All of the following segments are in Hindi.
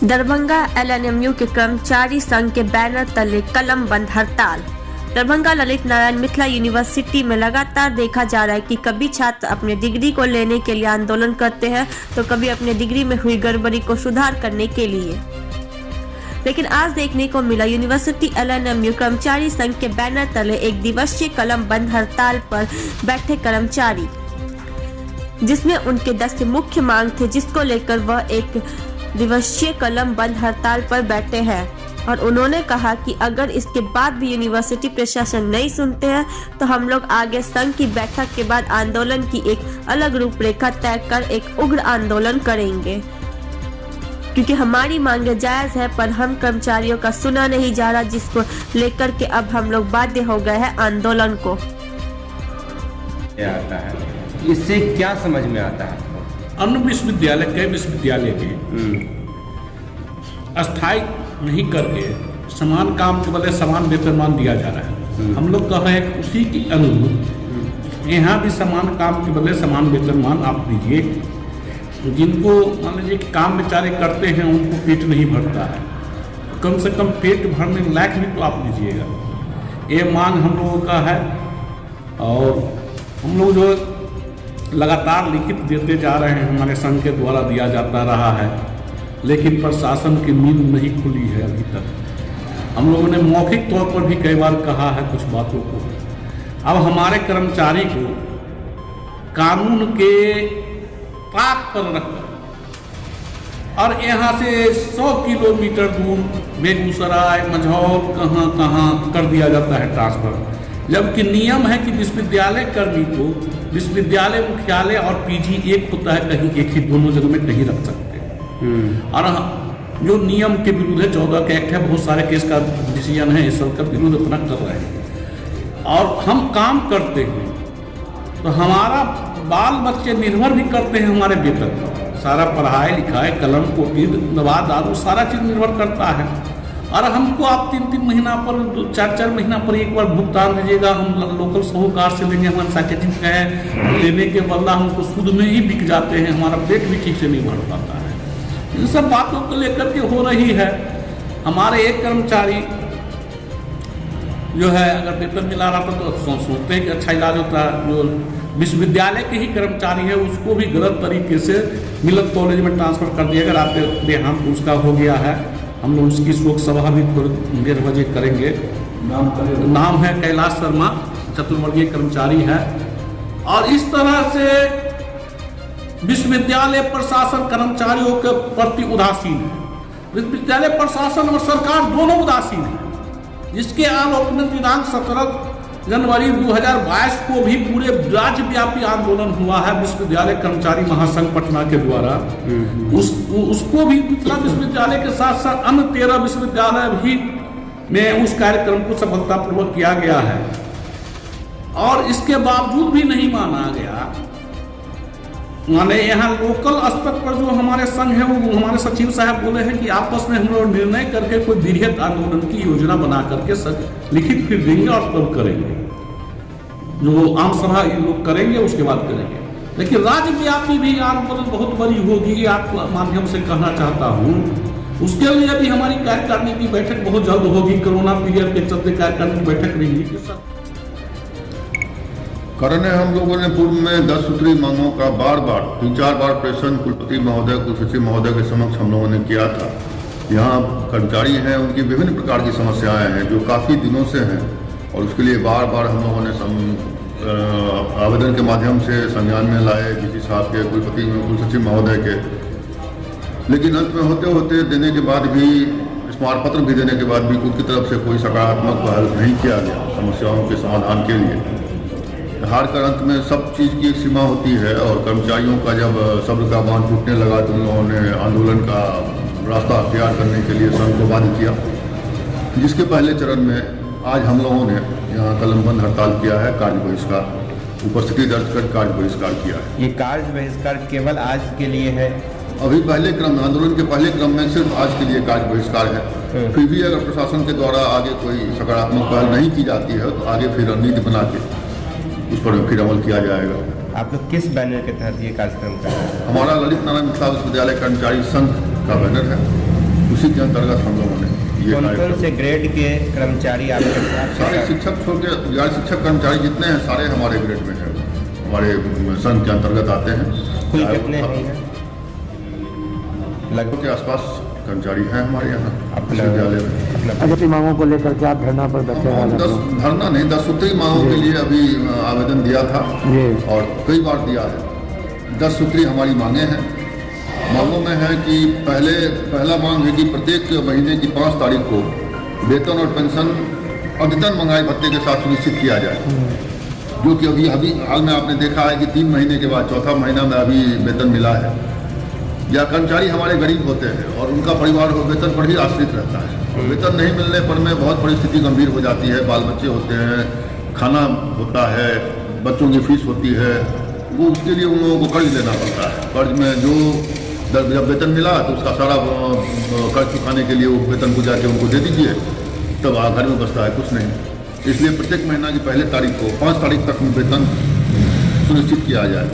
दरभंगा एलएनएमयू के कर्मचारी संघ के बैनर तले कलम बंद हड़ताल। दरभंगा ललित नारायण मिथिला यूनिवर्सिटी में लगातार देखा जा रहा है कि कभी छात्र अपने डिग्री को लेने के लिए आंदोलन करते हैं तो कभी अपने डिग्री में हुई गड़बड़ी को सुधार करने के लिए। लेकिन आज देखने को मिला यूनिवर्सिटी एलएनएमयू कर्मचारी संघ के बैनर तले एक दिवसीय कलम बंद हड़ताल पर बैठे कर्मचारी, जिसमें उनके 10 मुख्य मांग थे, जिसको लेकर वह एक दिवसीय कलम बंद हड़ताल पर बैठे हैं। और उन्होंने कहा कि अगर इसके बाद भी यूनिवर्सिटी प्रशासन नहीं सुनते हैं तो हम लोग आगे संघ की बैठक के बाद आंदोलन की एक अलग रूपरेखा तय कर एक उग्र आंदोलन करेंगे, क्योंकि हमारी मांगे जायज है पर हम कर्मचारियों का सुना नहीं जा रहा, जिसको लेकर के अब हम लोग बाध्य हो गए हैं आंदोलन को। आता है इससे क्या समझ में आता है? अन्य विश्वविद्यालय कई विश्वविद्यालय के अस्थायी नहीं करके समान काम के बदले समान वेतनमान दिया जा रहा है। हम लोग कह रहे हैं उसी के अनुरूप यहाँ भी समान काम के बदले समान वेतनमान आप दीजिए। जिनको मान लीजिए कि काम बेचारे करते हैं उनको पेट नहीं भरता है, कम से कम पेट भरने लायक भी तो आप दीजिएगा। ये मांग हम लोगों का है और हम लोग जो लगातार लिखित देते जा रहे हैं, हमारे संघ के द्वारा दिया जाता रहा है, लेकिन प्रशासन की नींद नहीं खुली है अभी तक। हम लोगों ने मौखिक तौर पर भी कई बार कहा है कुछ बातों को। अब हमारे कर्मचारी को कानून के ताक पर रखकर और यहाँ से 100 किलोमीटर दूर बेगूसराय, मझौल, कहाँ कर दिया जाता है ट्रांसफर, जबकि नियम है कि विश्वविद्यालय कर्मी को विश्वविद्यालय मुख्यालय और पीजी एक होता है, कहीं एक ही दोनों जगह में नहीं रख सकते। और जो नियम के विरुद्ध है, 14 का एक्ट है, बहुत सारे केस का डिसीजन है, इस सब का विरोध अपना कर रहे हैं। और हम काम करते हैं तो हमारा बाल बच्चे निर्भर भी करते हैं हमारे वेतन पर। सारा पढ़ाई लिखाई, कलम कॉपी, दवा दारू सारा चीज़ निर्भर करता है। और हमको आप 3-3 महीना पर, 4-4 महीना पर एक बार भुगतान दीजिएगा। हम लोकल साहूकार से लेंगे, हमारे साकेटिंग का है, लेने के बदला हम उसको सूद में ही बिक जाते हैं, हमारा पेट भी ठीक से नहीं भर पाता है। इन सब बातों को लेकर के हो रही है। हमारे एक कर्मचारी जो है अगर वेतन मिला रहा था तो सोचते हैं कि अच्छा इलाज होता है। जो विश्वविद्यालय के ही कर्मचारी है उसको भी गलत तरीके से मिलत कॉलेज में ट्रांसफ़र कर दिया। अगर आप देहांत उसका हो गया है, हम लोग उसकी शोक सभा भी थोड़ी देर बजे करेंगे। नाम है कैलाश शर्मा, चतुर्वर्गीय कर्मचारी है। और इस तरह से विश्वविद्यालय प्रशासन कर्मचारियों के प्रति उदासीन है। विश्वविद्यालय प्रशासन और सरकार दोनों उदासीन है, जिसके आलोक में दिनांक 17 जनवरी 2022 को भी पूरे राज्यव्यापी आंदोलन हुआ है विश्वविद्यालय कर्मचारी महासंघ पटना के द्वारा। उसको भी मिथिला विश्वविद्यालय के साथ साथ अन्य 13 विश्वविद्यालय भी में उस कार्यक्रम को सफलतापूर्वक किया गया है। और इसके बावजूद भी नहीं माना गया। माने यहाँ लोकल स्तर पर जो हमारे संघ है, वो हमारे सचिव साहब बोले हैं कि आपस में हम लोग निर्णय करके कोई वृहत आंदोलन की योजना बना करके लिखित फिर देंगे और तब करेंगे। जो आम सभा ये लोग करेंगे उसके बाद करेंगे। लेकिन राज्यव्यापी भी आंदोलन बहुत बड़ी होगी, ये आपको माध्यम से कहना चाहता हूँ। उसके लिए भी हमारी कार्यकारिणी की बैठक बहुत जल्द होगी। कोरोना पीरियड के चलते कार्यकारिणी की बैठक नहीं हुई। कारण है हम लोगों ने पूर्व में 10 सूत्री मांगों का बार 3-4 बार प्रेषण कुलपति महोदय, कुलसचिव महोदय के समक्ष हम लोगों ने किया था। यहाँ कर्मचारी हैं, उनकी विभिन्न प्रकार की समस्याएं हैं जो काफ़ी दिनों से हैं, और उसके लिए बार बार हम लोगों ने आवेदन के माध्यम से संज्ञान में लाए डीसी साहब के, कुलपति कुलसचिव महोदय के। लेकिन अंत में होते होते देने के बाद भी, स्मारक पत्र भी देने के बाद भी उनकी तरफ से कोई सकारात्मक पहल नहीं किया गया समस्याओं के समाधान के लिए। हार कर अंत में सब चीज़ की एक सीमा होती है, और कर्मचारियों का जब सब्र का बांध टूटने लगा तो उन लोगों ने आंदोलन का रास्ता अख्तियार करने के लिए संघ को बाध्य किया, जिसके पहले चरण में आज हम लोगों ने यहाँ कलमबंद हड़ताल किया है, कार्य बहिष्कार, उपस्थिति दर्ज कर कार्य बहिष्कार किया है। ये कार्य बहिष्कार केवल आज के लिए है? अभी पहले क्रम, आंदोलन के पहले क्रम में सिर्फ आज के लिए कार्य बहिष्कार है। फिर भी अगर प्रशासन के द्वारा आगे कोई सकारात्मक पहल नहीं की जाती है तो आगे फिर रणनीति बना के उस पर फिर अमल किया जाएगा। आप लोग किस बैनर के तहत ये कार्यक्रम कर रहे हैं? हमारा ललित नारायण मिथिला विश्वविद्यालय कर्मचारी संघ का बैनर है, उसी के अंतर्गत हम लोगों ने ये कौन कौन से ग्रेड के कर्मचारी आपके साथ? सारे शिक्षक छोड़ के गैर शिक्षक कर्मचारी जितने हैं सारे हमारे ग्रेड में हैं, हमारे संघ के अंतर्गत आते हैं। कुल कितने हैं? लगभग के आसपास कर्मचारी हैं हमारे यहाँ विश्वविद्यालय में। अपनी मांगों को लेकर के आप धरना पर बैठे हैं? 10 सूत्री मांगों के लिए अभी आवेदन दिया था और कई बार दिया है। 10 सूत्री हमारी मांगे हैं। मांगों में है कि पहला मांग है कि प्रत्येक महीने की 5 तारीख को वेतन और पेंशन अद्यतन महंगाई भत्ते के साथ सुनिश्चित किया जाए, जो कि अभी हाल में आपने देखा है कि 3 महीने के बाद चौथा महीना में अभी वेतन मिला है। या कर्मचारी हमारे गरीब होते हैं और उनका परिवार वेतन पर ही आश्रित रहता है। वेतन नहीं मिलने पर में बहुत परिस्थिति गंभीर हो जाती है। बाल बच्चे होते हैं, खाना होता है, बच्चों की फीस होती है, वो उसके लिए उन लोगों को कर्ज लेना पड़ता है। कर्ज में जो जब वेतन मिला तो उसका सारा कर्ज चुकाने के लिए वो वेतन को जाके उनको दे दीजिए, तब घर में बचता है कुछ नहीं। इसलिए प्रत्येक महीना की पहले तारीख को 5 तारीख तक वेतन सुनिश्चित किया जाए।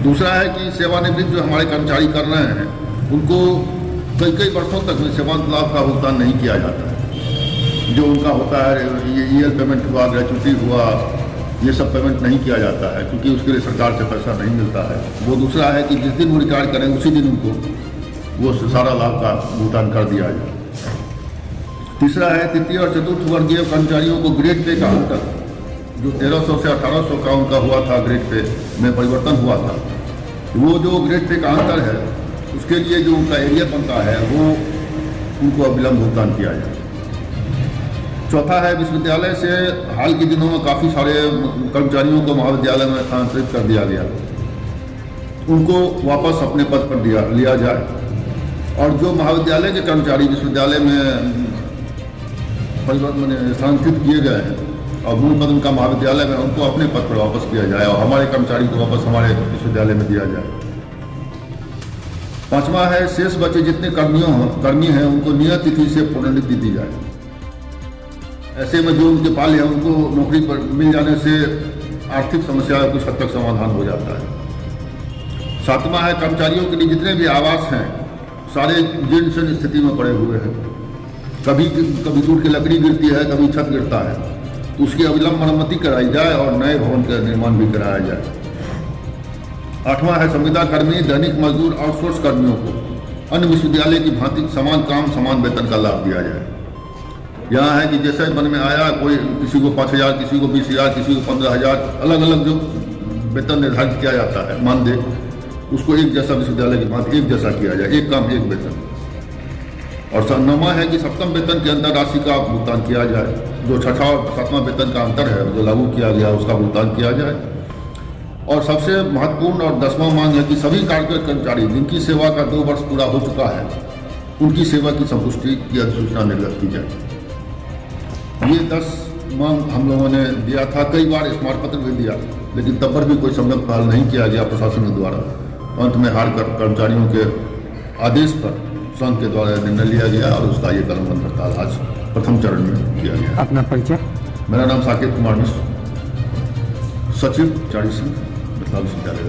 दूसरा है कि सेवानिवृत्त जो हमारे कर्मचारी कर रहे हैं उनको कई वर्षों तक में सेवांत लाभ का भुगतान नहीं किया जाता है। जो उनका होता है ये EL पेमेंट हुआ, ग्रेचुटी हुआ, ये सब पेमेंट नहीं किया जाता है क्योंकि उसके लिए सरकार से पैसा नहीं मिलता है। वो दूसरा है कि जिस दिन वो रिटायर करें उसी दिन उनको वो सारा लाभ का भुगतान कर दिया जाए। तीसरा है तृतीय और चतुर्थ वर्गीय कर्मचारियों को ग्रेड पे का अंतर जो 1300 से 1800 का उनका हुआ था, ग्रेड पे में परिवर्तन हुआ था, वो जो ग्रेड पे का अंतर है उसके लिए जो उनका एरिया बनता है वो उनको अविलंब भुगतान किया जाए। चौथा है विश्वविद्यालय से हाल के दिनों में काफ़ी सारे कर्मचारियों को महाविद्यालय में स्थानांतरित कर दिया गया, उनको वापस अपने पद पर लिया जाए। और जो महाविद्यालय के कर्मचारी विश्वविद्यालय में स्थानांतरित किए गए हैं और मूल पद उनका महाविद्यालय में, उनको अपने पद पर वापस किया जाए और हमारे कर्मचारी को वापस हमारे विश्वविद्यालय में दिया जाए। पांचवा है शेष बचे जितने कर्मी हैं उनको नियत तिथि से प्रोन्नति दी जाए। ऐसे में जो उनके पाले हैं उनको नौकरी पर मिल जाने से आर्थिक समस्या का कुछ हद तक समाधान हो जाता है। सातवां है कर्मचारियों के लिए जितने भी आवास हैं सारे जीर्ण स्थिति में पड़े हुए हैं। कभी टूट के लकड़ी गिरती है, कभी छत गिरता है, तो उसकी अविलंब मरम्मति कराई जाए और नए भवन का निर्माण भी कराया जाए। 8वां है संविदा कर्मी, दैनिक मजदूर, आउटसोर्स कर्मियों को अन्य विश्वविद्यालय की भांति समान काम समान वेतन का लाभ दिया जाए। यहाँ है कि जैसे मन में आया कोई किसी को 5,000, किसी को 20,000, किसी को 15,000, अलग अलग जो वेतन निर्धारित किया जाता है मानदेय, उसको एक जैसा विश्वविद्यालय की भांति एक जैसा किया जाए, एक काम एक वेतन। और 9वां है कि सप्तम वेतन के अंदर राशि का भुगतान किया जाए। जो 6वां और 7वां वेतन का अंतर है जो लागू किया गया उसका भुगतान किया जाए। और सबसे महत्वपूर्ण और 10वां मांग है कि सभी कार्यरत कर्मचारी जिनकी सेवा का 2 वर्ष पूरा हो चुका है उनकी सेवा की संपुष्टि की अधिसूचना निर्गत की जाए। ये 10 मांग हम लोगों ने दिया था, कई बार स्मारक पत्र भी दिया, लेकिन तब पर भी कोई संगत पहल नहीं किया गया प्रशासन के द्वारा। अंत में हार कर कर्मचारियों के आदेश पर संघ के द्वारा निर्णय लिया गया और उसका ये कलम बंद हड़ताल आज प्रथम चरण में किया गया। अपना परिचय? मेरा नाम साकेत कुमार मिश्र, सचिव कर्मचारी संघ मिथिला विश्वविद्यालय।